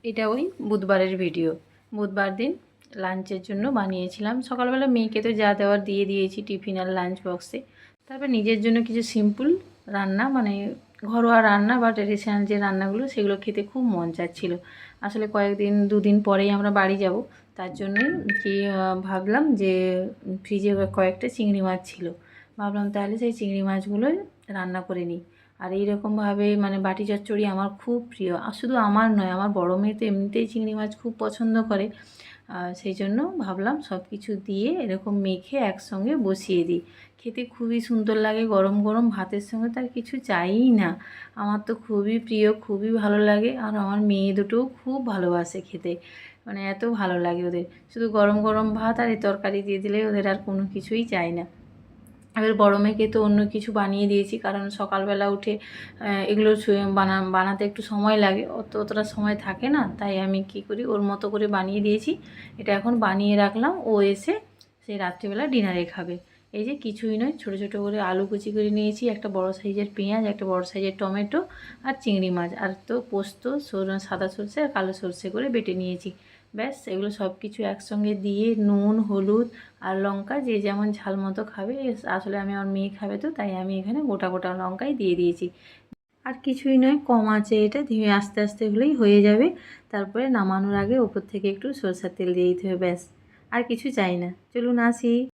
এটা ওই বুধবারের ভিডিও। বুধবার দিন লাঞ্চের জন্য বানিয়েছিলাম। সকালবেলা মেয়েকে তো যা দেওয়ার দিয়ে দিয়েছি টিফিন আর লাঞ্চ বক্সে। তারপর নিজের জন্য কিছু সিম্পল রান্না, মানে ঘরোয়া রান্না বা ট্রেডিশনাল যে রান্নাগুলো সেগুলো খেতে খুব মন চাচ্ছিল। আসলে দুদিন পরেই আমরা বাড়ি যাব। তার জন্যই কি ভাবলাম যে ফ্রিজে কয়েকটা চিংড়ি মাছ ছিল। ভাবলাম তাহলে সেই চিংড়ি মাছগুলোই রান্না করে নিই। আর এইরকমভাবে মানে বাটি চচ্চড়ি আমার খুব প্রিয়। আর শুধু আমার নয়, আমার বড় মেয়ে তো এমনিতেই চিংড়ি মাছ খুব পছন্দ করে। সেই জন্য ভাবলাম সব কিছু দিয়ে এরকম মেখে একসঙ্গে বসিয়ে দিই। খেতে খুবই সুন্দর লাগে, গরম গরম ভাতের সঙ্গে তার কিছু চাইই না। আমার তো খুবই প্রিয়, খুবই ভালো লাগে। আর আমার মেয়ে দুটোও খুব ভালোবাসে খেতে, মানে এত ভালো লাগে ওদের। শুধু গরম গরম ভাত আর এই তরকারি দিয়ে দিলেই ওদের আর কোনো কিছুই চাই না। এবার বড় মেয়েকে তো অন্য কিছু বানিয়ে দিয়েছি, কারণ সকালবেলা উঠে এগুলো বানাতে একটু সময় লাগে, অতটা সময় থাকে না। তাই আমি কি করি, ওর মতো করে বানিয়ে দিয়েছি। এটা এখন বানিয়ে রাখলাম, ও এসে সেই রাত্রিবেলা ডিনারে খাবে। এই যে কিছুই নয়, ছোটো ছোটো করে আলু কুচি করে নিয়েছি, একটা বড় সাইজের পেঁয়াজ, একটা বড় সাইজের টমেটো আর চিংড়ি মাছ, আর তো পোস্ত, সাদা সরষে আর কালো সরষে করে বেটে নিয়েছি। ব্যাস এগুলো সব কিছু একসঙ্গে দিয়ে নুন, হলুদ আর লঙ্কা যে যেমন ঝাল মতো খাবে, আসলে আমার মেয়ে খাবে তো তাই আমি এখানে গোটা গোটা লঙ্কাই দিয়ে দিয়েছি। আর কিছুই নয়, কম আঁচে এটা ধীরে আস্তে আস্তে হলেই হয়ে যাবে। তারপরে নামানোর আগে ওপর থেকে একটু সরষের তেল দিয়ে দিতে হবে, ব্যাস। আর কিছু চাই না। চলুন আসি।